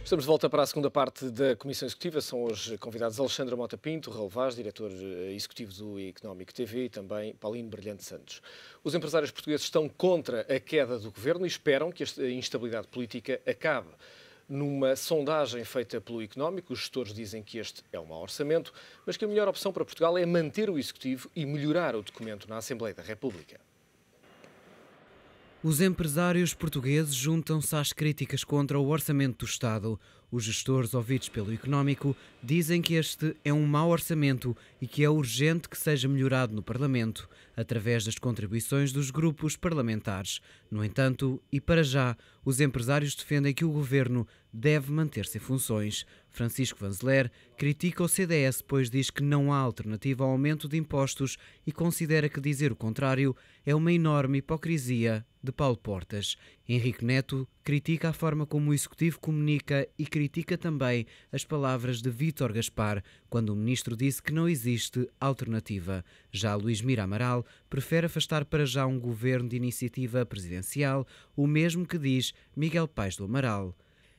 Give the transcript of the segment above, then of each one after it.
Estamos de volta para a segunda parte da Comissão Executiva. São hoje convidados Alexandra Mota Pinto, Raul Vaz, diretor executivo do Económico TV, e também Paulino Brilhante Santos. Os empresários portugueses estão contra a queda do governo e esperam que esta instabilidade política acabe. Numa sondagem feita pelo Económico, os gestores dizem que este é um mau orçamento, mas que a melhor opção para Portugal é manter o Executivo e melhorar o documento na Assembleia da República. Os empresários portugueses juntam-se às críticas contra o orçamento do Estado. Os gestores ouvidos pelo Económico dizem que este é um mau orçamento e que é urgente que seja melhorado no Parlamento, através das contribuições dos grupos parlamentares. No entanto, e para já, os empresários defendem que o Governo deve manter-se em funções. Francisco Vanzeler critica o CDS, pois diz que não há alternativa ao aumento de impostos e considera que dizer o contrário é uma enorme hipocrisia de Paulo Portas. Henrique Neto critica a forma como o Executivo comunica e critica também as palavras de Vítor Gaspar, quando o ministro disse que não existe alternativa. Já Luís Mira Amaral prefere afastar para já um governo de iniciativa presidencial, o mesmo que diz Miguel Paes do Amaral.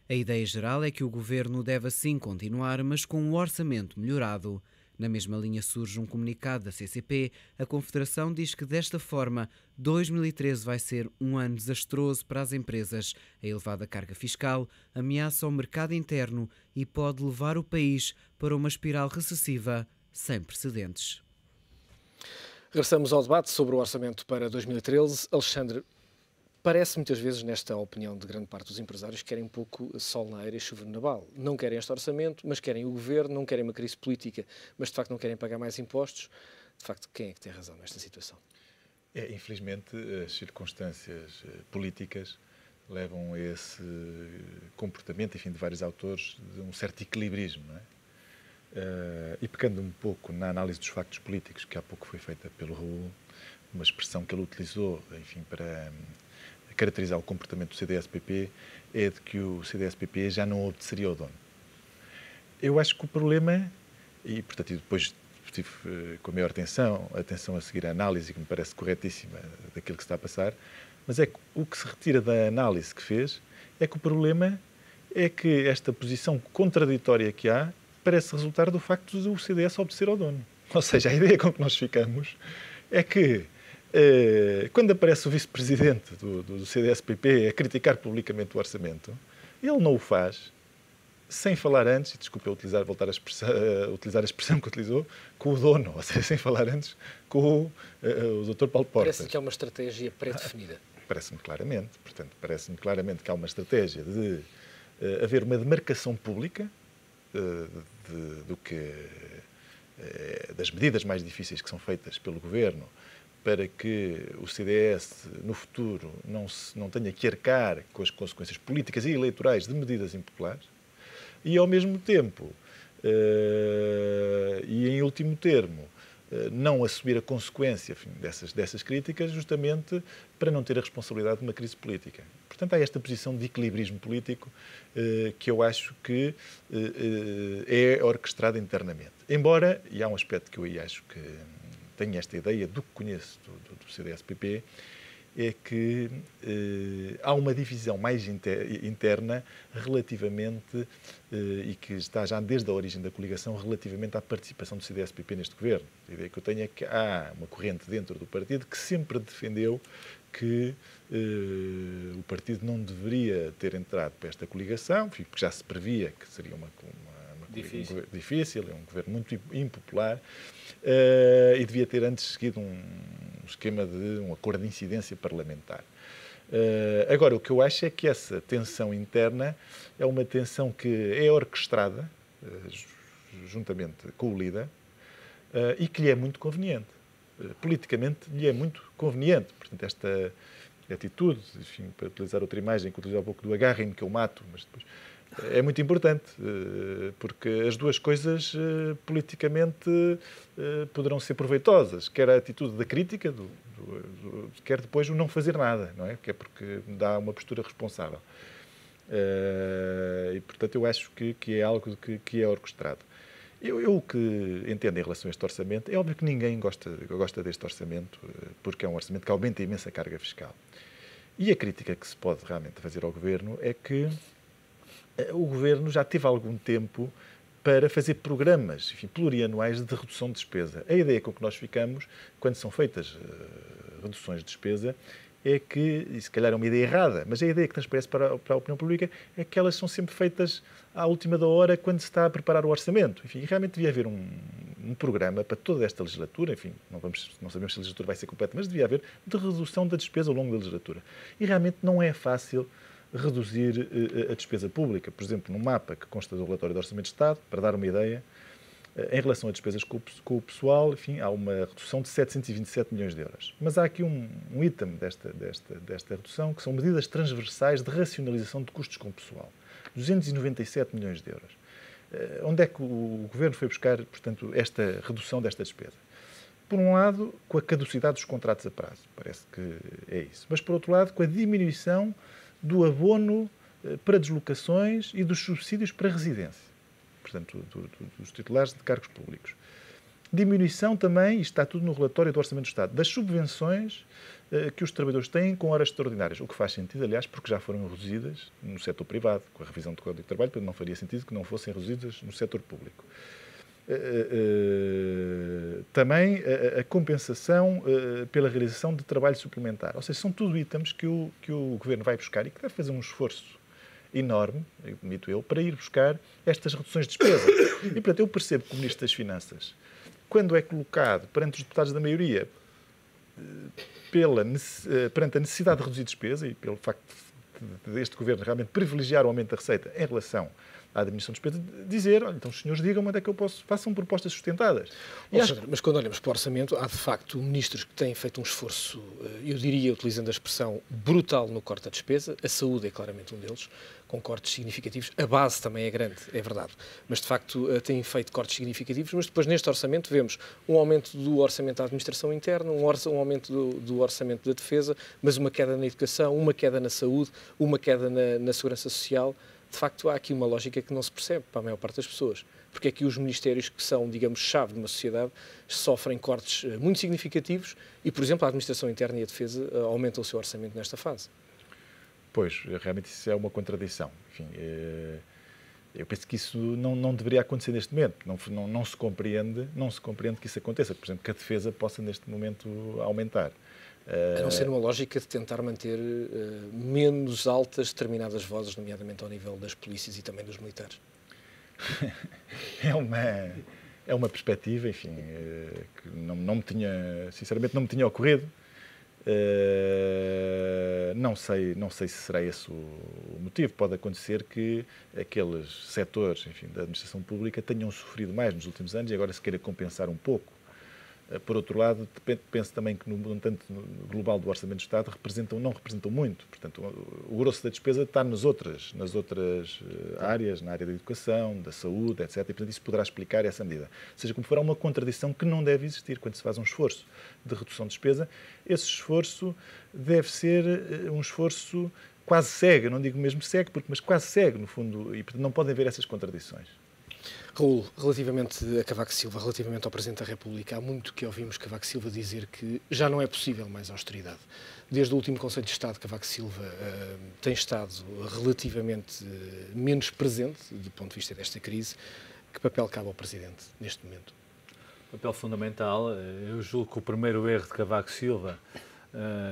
A ideia geral é que o governo deve assim continuar, mas com um orçamento melhorado. Na mesma linha surge um comunicado da CCP. A Confederação diz que desta forma 2013 vai ser um ano desastroso para as empresas. A elevada carga fiscal ameaça o mercado interno e pode levar o país para uma espiral recessiva sem precedentes. Regressamos ao debate sobre o orçamento para 2013. Alexandre, parece muitas vezes, nesta opinião de grande parte dos empresários, que querem um pouco sol na eira e chuva no naval. Não querem este orçamento, mas querem o governo, não querem uma crise política, mas de facto não querem pagar mais impostos. De facto, quem é que tem razão nesta situação? Infelizmente, as circunstâncias políticas levam a esse comportamento, enfim, de vários autores, de um certo equilibrismo, não é? E pecando um pouco na análise dos factos políticos, que há pouco foi feita pelo Raul, uma expressão que ele utilizou, enfim, para caracterizar o comportamento do CDS-PP, é de que o CDS-PP já não obedeceria ao dono. Eu acho que o problema, e portanto depois estive com a maior atenção a seguir a análise, que me parece corretíssima, daquilo que se está a passar, mas é que o que se retira da análise que fez é que o problema é que esta posição contraditória que há parece resultar do facto do CDS obedecer ao dono. Ou seja, a ideia com que nós ficamos é que quando aparece o vice-presidente do CDS-PP a criticar publicamente o orçamento, ele não o faz sem falar antes, e desculpe eu voltar a utilizar a expressão que utilizou, com o dono, ou seja, sem falar antes com o Dr. Paulo Portas. Parece que é uma estratégia pré-definida. Parece-me claramente. Portanto, parece-me claramente que há uma estratégia de haver uma demarcação pública das medidas mais difíceis que são feitas pelo Governo, para que o CDS, no futuro, não tenha que arcar com as consequências políticas e eleitorais de medidas impopulares, e, ao mesmo tempo, e em último termo, não assumir a consequência, enfim, dessas críticas, justamente para não ter a responsabilidade de uma crise política. Portanto, há esta posição de equilibrismo político que eu acho que é orquestrada internamente. Embora, e há um aspecto que eu aí acho que tenho esta ideia do que conheço do CDS-PP, é que há uma divisão mais interna relativamente, e que está já desde a origem da coligação, relativamente à participação do CDS-PP neste governo. A ideia que eu tenho é que há uma corrente dentro do partido que sempre defendeu que o partido não deveria ter entrado para esta coligação, porque já se previa que seria uma difícil, é um governo muito impopular, e devia ter antes seguido um esquema de um acordo de incidência parlamentar. Agora, o que eu acho é que essa tensão interna é uma tensão que é orquestrada, juntamente com o líder, e que lhe é muito conveniente. Politicamente lhe é muito conveniente. Portanto, esta atitude, enfim, para utilizar outra imagem que utilizei há pouco, do agarrem-me que eu mato, mas depois é muito importante, porque as duas coisas politicamente poderão ser proveitosas, quer a atitude da crítica, quer depois o não fazer nada, não é? Que é porque dá uma postura responsável. E, portanto, eu acho que é algo que é orquestrado. Eu o que entendo em relação a este orçamento, é óbvio que ninguém gosta deste orçamento, porque é um orçamento que aumenta a imensa carga fiscal. E a crítica que se pode realmente fazer ao Governo é que o Governo já teve algum tempo para fazer programas, enfim, plurianuais de redução de despesa. A ideia com que nós ficamos, quando são feitas reduções de despesa, é que, e se calhar é uma ideia errada, mas a ideia que transparece para a opinião pública é que elas são sempre feitas à última da hora, quando se está a preparar o orçamento. Enfim, realmente devia haver um programa para toda esta legislatura, enfim, não sabemos se a legislatura vai ser completa, mas devia haver de redução da despesa ao longo da legislatura. E realmente não é fácil reduzir a despesa pública. Por exemplo, no mapa que consta do relatório do Orçamento de Estado, para dar uma ideia, em relação a despesas com o pessoal, enfim, há uma redução de 727 milhões de euros. Mas há aqui um item desta redução, que são medidas transversais de racionalização de custos com o pessoal. 297 milhões de euros. Onde é que o Governo foi buscar, portanto, esta redução desta despesa? Por um lado, com a caducidade dos contratos a prazo, parece que é isso. Mas, por outro lado, com a diminuição do abono para deslocações e dos subsídios para residência, portanto, dos titulares de cargos públicos. Diminuição também, isto está tudo no relatório do Orçamento do Estado, das subvenções que os trabalhadores têm com horas extraordinárias, o que faz sentido, aliás, porque já foram reduzidas no setor privado, com a revisão do Código de Trabalho, portanto não faria sentido que não fossem reduzidas no setor público. Também a compensação pela realização de trabalho suplementar. Ou seja, são tudo itens que o Governo vai buscar e que deve fazer um esforço enorme, admito eu, para ir buscar estas reduções de despesa. E, portanto, eu percebo que o Ministro das Finanças, quando é colocado perante os deputados da maioria perante a necessidade de reduzir despesa e pelo facto deste Governo realmente privilegiar o aumento da receita em relação à diminuição de despesa, dizer, olha, então os senhores digam onde é que eu posso, façam propostas sustentadas. Mas quando olhamos para o orçamento, há de facto ministros que têm feito um esforço, eu diria, utilizando a expressão, brutal no corte da despesa. A saúde é claramente um deles, com cortes significativos. A base também é grande, é verdade. Mas, de facto, têm feito cortes significativos. Mas depois, neste orçamento, vemos um aumento do orçamento da administração interna, um aumento do orçamento da defesa, mas uma queda na educação, uma queda na saúde, uma queda na segurança social. De facto, há aqui uma lógica que não se percebe para a maior parte das pessoas. Porque é que os ministérios que são, digamos, chave de uma sociedade sofrem cortes muito significativos e, por exemplo, a administração interna e a defesa aumentam o seu orçamento nesta fase. Pois, realmente isso é uma contradição. Enfim, eu penso que isso não deveria acontecer neste momento. Não se compreende que isso aconteça. Por exemplo, que a defesa possa, neste momento, aumentar. A não ser uma lógica de tentar manter menos altas determinadas vozes, nomeadamente ao nível das polícias e também dos militares. É uma perspectiva, enfim, que sinceramente não me tinha ocorrido. Não sei se será esse o motivo. Pode acontecer que aqueles setores, enfim, da administração pública tenham sofrido mais nos últimos anos e agora se queira compensar um pouco. Por outro lado, penso também que no montante global do Orçamento do Estado não representam muito. Portanto, o grosso da despesa está nas outras áreas, na área da educação, da saúde, etc. E, portanto, isso poderá explicar essa medida. Seja como for, há uma contradição que não deve existir quando se faz um esforço de redução de despesa. Esse esforço deve ser um esforço quase cego, não digo mesmo cego, mas quase cego, no fundo, e, portanto, não podem haver essas contradições. Raul, relativamente a Cavaco Silva, relativamente ao Presidente da República, há muito que ouvimos Cavaco Silva dizer que já não é possível mais austeridade. Desde o último Conselho de Estado, Cavaco Silva tem estado relativamente menos presente do ponto de vista desta crise. Que papel cabe ao Presidente neste momento? Papel fundamental. Eu julgo que o primeiro erro de Cavaco Silva,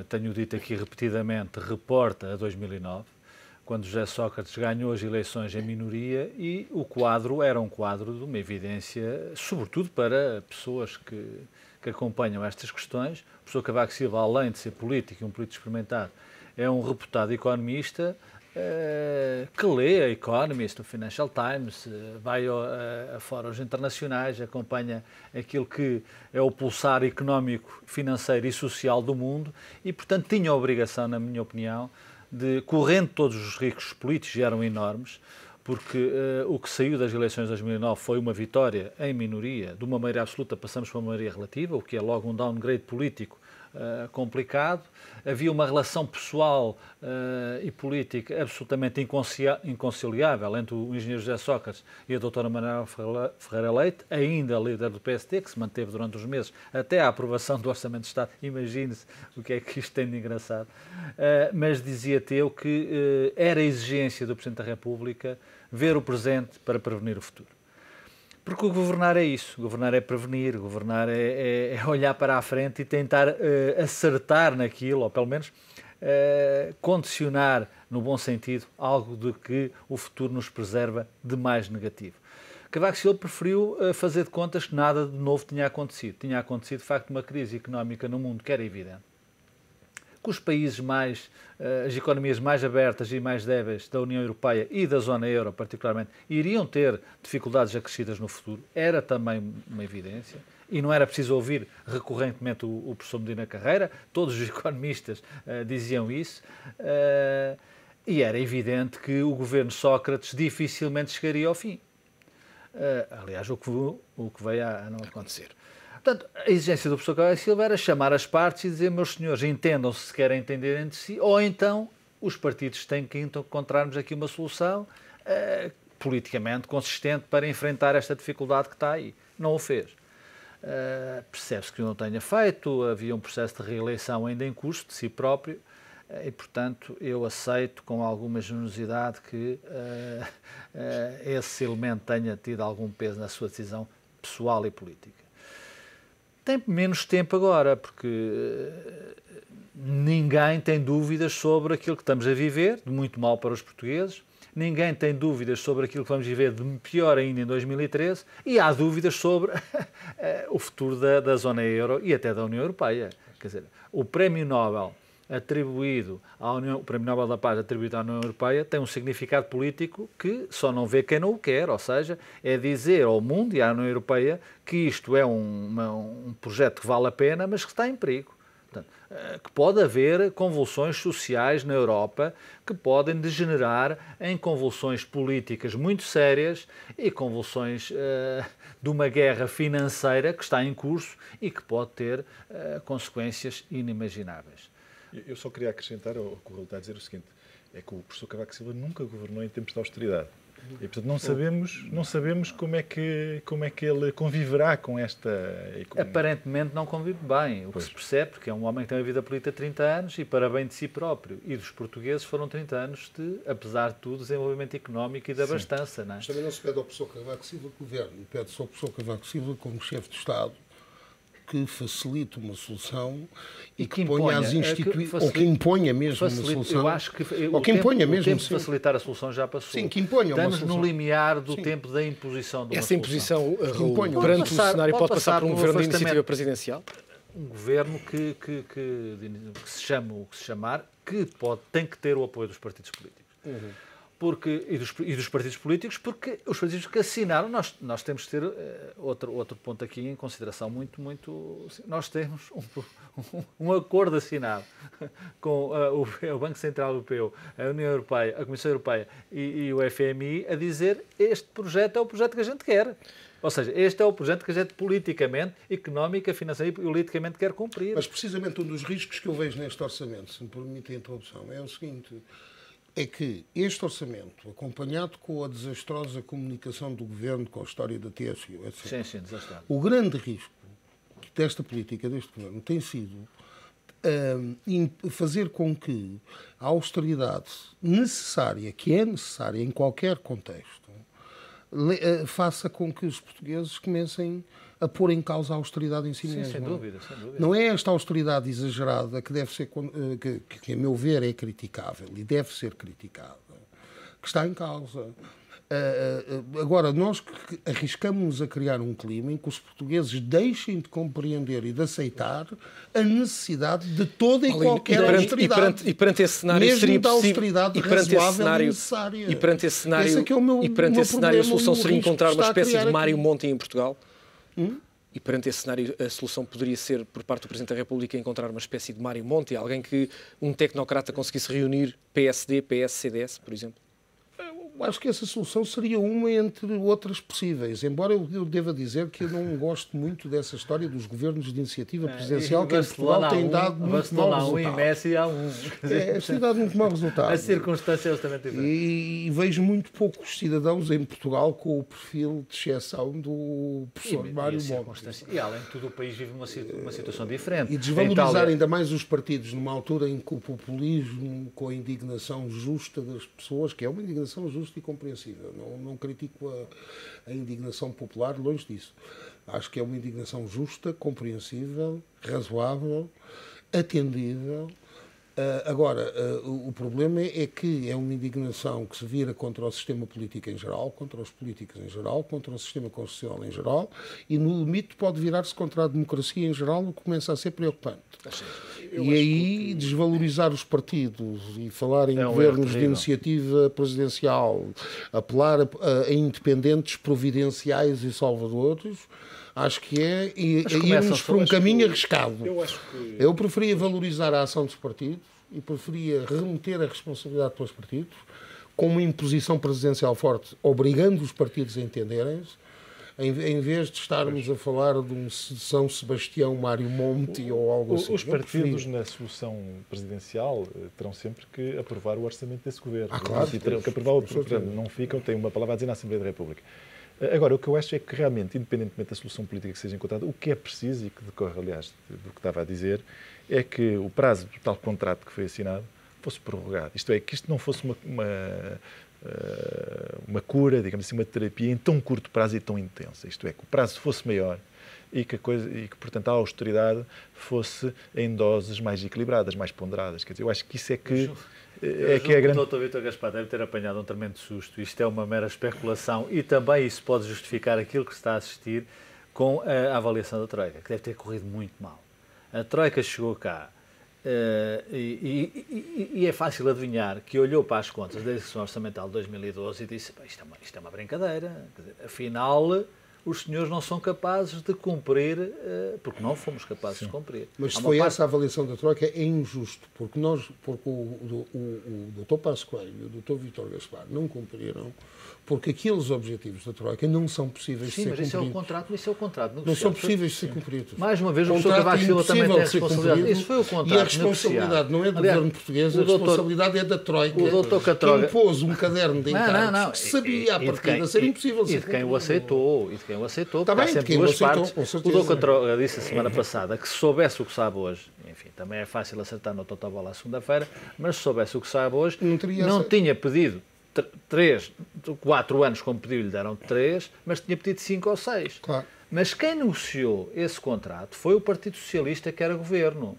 tenho dito aqui repetidamente, reporta a 2009, quando José Sócrates ganhou as eleições em minoria e o quadro era um quadro de uma evidência, sobretudo para pessoas que acompanham estas questões. O professor Cavaco Silva, além de ser político e um político experimentado, é um reputado economista que lê a Economist, o Financial Times, vai a fóruns internacionais, acompanha aquilo que é o pulsar económico, financeiro e social do mundo e, portanto, tinha a obrigação, na minha opinião, de correndo todos os riscos políticos, eram enormes, porque o que saiu das eleições de 2009 foi uma vitória em minoria, de uma maioria absoluta passamos para uma maioria relativa, o que é logo um downgrade político complicado. Havia uma relação pessoal e política absolutamente inconciliável entre o engenheiro José Sócrates e a doutora Manuela Ferreira Leite, ainda líder do PSD, que se manteve durante os meses até à aprovação do Orçamento de Estado. Imagine-se o que é que isto tem de engraçado. Mas dizia-te eu que era a exigência do Presidente da República ver o presente para prevenir o futuro. Porque o governar é isso, governar é prevenir, governar é olhar para a frente e tentar acertar naquilo, ou pelo menos condicionar, no bom sentido, algo de que o futuro nos preserva de mais negativo. Cavaco Silva preferiu fazer de contas que nada de novo tinha acontecido. Tinha acontecido, de facto, uma crise económica no mundo que era evidente, que os países as economias mais abertas e mais débeis da União Europeia e da zona euro, particularmente, iriam ter dificuldades acrescidas no futuro. Era também uma evidência. E não era preciso ouvir recorrentemente o professor Medina Carreira, todos os economistas diziam isso. E era evidente que o governo Sócrates dificilmente chegaria ao fim. Aliás, o que veio a não acontecer. Portanto, a exigência do professor Cavaco Silva era chamar as partes e dizer, meus senhores, entendam-se se querem entender entre si, ou então os partidos têm que encontrarmos aqui uma solução politicamente consistente para enfrentar esta dificuldade que está aí. Não o fez. Percebe-se que o não tenha feito, havia um processo de reeleição ainda em curso de si próprio, e, portanto, eu aceito com alguma generosidade que esse elemento tenha tido algum peso na sua decisão pessoal e política. Tem menos tempo agora, porque ninguém tem dúvidas sobre aquilo que estamos a viver, de muito mal para os portugueses, ninguém tem dúvidas sobre aquilo que vamos viver de pior ainda em 2013, e há dúvidas sobre o futuro da zona euro e até da União Europeia. Quer dizer, o Prémio Nobel atribuído o Prémio Nobel da Paz atribuído à União Europeia tem um significado político que só não vê quem não o quer, ou seja, é dizer ao mundo e à União Europeia que isto é um projeto que vale a pena, mas que está em perigo. Portanto, que pode haver convulsões sociais na Europa que podem degenerar em convulsões políticas muito sérias e convulsões de uma guerra financeira que está em curso e que pode ter consequências inimagináveis. Eu só queria acrescentar ao que o Raul está a dizer o seguinte, é que o professor Cavaco Silva nunca governou em tempos de austeridade. E, portanto, não sabemos como é que ele conviverá com esta... Aparentemente não convive bem, o que se percebe, porque é um homem que tem uma vida política de 30 anos e para bem de si próprio. E dos portugueses foram 30 anos de, apesar de tudo, desenvolvimento económico e de abastança. Não é? Mas também não se pede ao professor Cavaco Silva que governe, pede-se ao professor Cavaco Silva como chefe de Estado que facilite uma solução e que ponha as instituições, ou que imponha mesmo uma solução. Eu acho que ou que imponha mesmo. O tempo de facilitar a solução já passou. Sim, que imponha uma solução. Estamos no limiar do tempo da imposição de uma Essa imposição, solução. perante o cenário, pode passar por um governo de iniciativa presidencial? Um governo que se chama o que se chamar, que tem que ter o apoio dos partidos políticos. E dos partidos políticos, porque os partidos que assinaram, nós temos que ter outro ponto aqui em consideração muito... Nós temos um acordo assinado com o Banco Central Europeu, a União Europeia, a Comissão Europeia e o FMI a dizer este projeto é o projeto que a gente quer. Ou seja, este é o projeto que a gente politicamente, económica, financeira e politicamente quer cumprir. Mas precisamente um dos riscos que eu vejo neste orçamento, se me permite a interrupção, é o seguinte... é que este orçamento, acompanhado com a desastrosa comunicação do Governo com a história da TSU, etc., sim, desastrado. O grande risco desta política, deste Governo, tem sido fazer com que a austeridade necessária, que é necessária em qualquer contexto, faça com que os portugueses comecem a pôr em causa a austeridade em si mesmo. Sem dúvida. Não é esta austeridade exagerada que deve ser, que a meu ver é criticável e deve ser criticada, que está em causa. Agora, nós arriscamos a criar um clima em que os portugueses deixem de compreender e de aceitar a necessidade de toda e qualquer austeridade. E perante esse cenário mesmo seria da austeridade razoável e necessária. E perante esse cenário, a solução seria encontrar uma espécie de Mário Monti em Portugal? E perante esse cenário, a solução poderia ser, por parte do Presidente da República, encontrar uma espécie de Mário Monti, alguém que um tecnocrata conseguisse reunir PSD, PS, CDS, por exemplo? acho que essa solução seria uma entre outras possíveis, embora eu deva dizer que eu não gosto muito dessa história dos governos de iniciativa presidencial que em Portugal têm dado muito mau resultado. E Messi há um. Tem dado muito mau resultado. As circunstâncias também tiveram. E vejo muito poucos cidadãos em Portugal com o perfil de exceção do professor Mário Monte. E além de tudo, o país vive uma situação diferente. E desvalorizar ainda mais os partidos numa altura em que o populismo, com a indignação justa das pessoas, que é uma indignação justa e compreensível, não critico a indignação popular, longe disso. Acho que é uma indignação justa, compreensível, razoável, atendível. Agora, o problema é que é uma indignação que se vira contra o sistema político em geral, contra os políticos em geral, contra o sistema constitucional em geral, e no limite pode virar-se contra a democracia em geral, o que começa a ser preocupante. E aí desvalorizar os partidos e falar em governos de iniciativa presidencial, apelar a independentes providenciais e salvadores, acho que é irmos por um caminho arriscado. Eu preferia valorizar a ação dos partidos e preferia remeter a responsabilidade para os partidos com uma imposição presidencial forte, obrigando os partidos a entenderem-se, em vez de estarmos a falar de um São Sebastião Mário Monte ou algo assim. Os partidos na solução presidencial terão sempre que aprovar o orçamento desse governo. Claro. E terão que aprovar o governo. Não ficam, têm uma palavra a dizer na Assembleia da República. Agora, o que eu acho é que realmente, independentemente da solução política que seja encontrada, o que é preciso, e que decorre, aliás, do que estava a dizer, é que o prazo do tal contrato que foi assinado fosse prorrogado. Isto é, que isto não fosse uma cura, digamos assim, uma terapia em tão curto prazo e tão intensa. Isto é, que o prazo fosse maior e que, portanto, a austeridade fosse em doses mais equilibradas, mais ponderadas. Quer dizer, eu acho que isso é que... O Dr. Vítor Gaspar deve ter apanhado um tremendo susto. Isto é uma mera especulação e também isso pode justificar aquilo que se está a assistir com a avaliação da Troika, que deve ter corrido muito mal. A Troika chegou cá e é fácil adivinhar que olhou para as contas da execução orçamental de 2012 e disse: isto é uma brincadeira. Quer dizer, afinal, os senhores não são capazes de cumprir, porque não fomos capazes de cumprir. Mas se foi essa a avaliação da Troika, é injusto, porque o Dr. Passos Coelho e o Dr. Vítor Gaspar não cumpriram, porque aqueles objetivos da Troika não são possíveis de ser cumpridos. Sim, mas isso é o contrato. Não são possíveis de ser cumpridos. Mais uma vez, o professor Cavaco Silva também tem responsabilidade. Isso foi o contrato. E a responsabilidade não é do governo português, a responsabilidade é da Troika, que impôs um caderno de encargos que sabia à partida ser impossível de ser cumprido. E de quem o aceitou, Está bem, há sempre duas partes. O Dr. Catroga disse a semana passada que se soubesse o que sabe hoje, enfim, também é fácil acertar no Totobola à segunda-feira, mas se soubesse o que sabe hoje, não tinha pedido 4 anos como pediu, lhe deram 3, mas tinha pedido 5 ou 6. Claro. Mas quem negociou esse contrato foi o Partido Socialista, que era governo,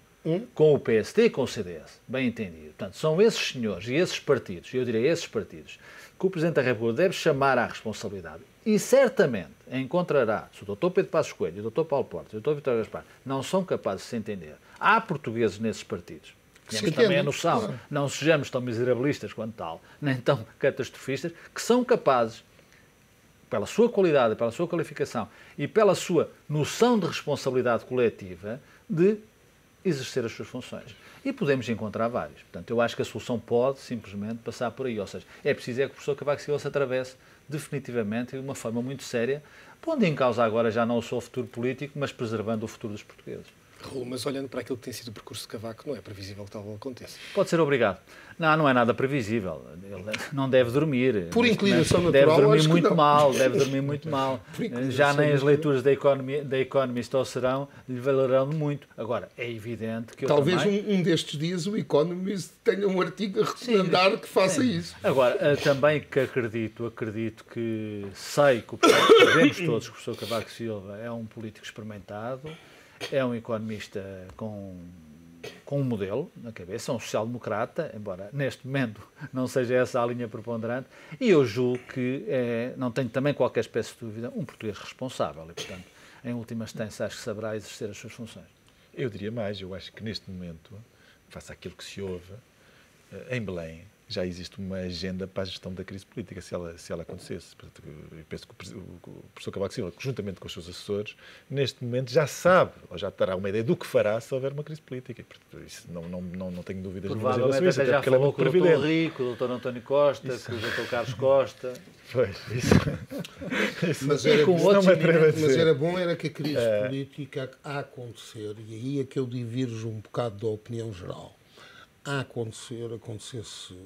com o PSD e com o CDS, bem entendido. Portanto, são esses senhores e esses partidos, eu diria esses partidos, que o Presidente da República deve chamar à responsabilidade e certamente encontrará, se o Dr. Pedro Passos Coelho, o Dr. Paulo Portas e o Dr. Vítor Gaspar não são capazes de se entender, há portugueses nesses partidos. Temos também a noção, não sejamos tão miserabilistas quanto tal, nem tão catastrofistas, que são capazes, pela sua qualidade, pela sua qualificação e pela sua noção de responsabilidade coletiva, de exercer as suas funções. E podemos encontrar vários. Portanto, eu acho que a solução pode simplesmente passar por aí. Ou seja, é preciso que o professor Cavaco Silva se atravesse definitivamente e de uma forma muito séria, pondo em causa agora já não o seu futuro político, mas preservando o futuro dos portugueses. Raul, mas olhando para aquilo que tem sido o percurso de Cavaco, não é previsível que tal aconteça? Pode ser obrigado. Não é nada previsível. Ele não deve dormir. Por inclinação natural, deve dormir muito mal, deve dormir muito mal. Já nem as leituras da Economist ou serão lhe valerão muito. Agora, é evidente que talvez também... um destes dias o Economist tenha um artigo a recomendar que faça isso. Agora, também que acredito que sei que sabemos todos que o professor Cavaco Silva é um político experimentado, é um economista com um modelo na cabeça, um social-democrata, embora neste momento não seja essa a linha preponderante, e eu julgo que não tenho também qualquer espécie de dúvida, um português responsável e, portanto, em última instância, acho que saberá exercer as suas funções. Eu diria mais, eu acho que neste momento, face àquilo que se ouve, em Belém, já existe uma agenda para a gestão da crise política, se ela acontecesse. Portanto, eu penso que o professor Cavaco Silva, juntamente com os seus assessores, neste momento já sabe, ou já terá uma ideia do que fará se houver uma crise política. Portanto, isso não tenho dúvidas nenhumas em relação a isso, até já porque ele é falou muito com o previdente. Dr. Rico, o Dr. António Costa, com o Dr. Carlos Costa. Pois, isso Mas era, com bom, não me atrevo a mas dizer. era bom era que a crise política a acontecer, e aí é que eu divirjo um bocado da opinião geral, a acontecesse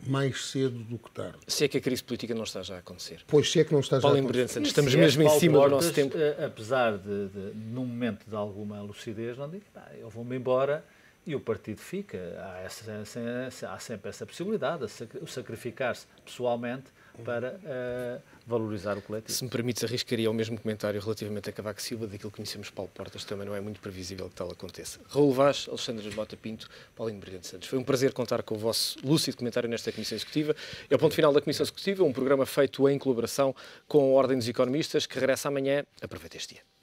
mais cedo do que tarde. Se é que a crise política não está já a acontecer. Pois se é que não está já a Paulo acontecer. Brilhante Santos, estamos Se é mesmo em Paulo cima do Portas, nosso tempo. Apesar de, num momento de alguma lucidez, não digo, eu vou-me embora e o partido fica. Há sempre essa possibilidade, de sacrificar-se pessoalmente para valorizar o coletivo. Se me permites, arriscaria o mesmo comentário relativamente a Cavaco Silva, daquilo que conhecemos Paulo Portas, também não é muito previsível que tal aconteça. Raul Vaz, Alexandre Mota Pinto, Paulinho Brilhante Santos. Foi um prazer contar com o vosso lúcido comentário nesta Comissão Executiva. É o ponto final da Comissão Executiva, um programa feito em colaboração com a Ordem dos Economistas, que regressa amanhã. Aproveite este dia.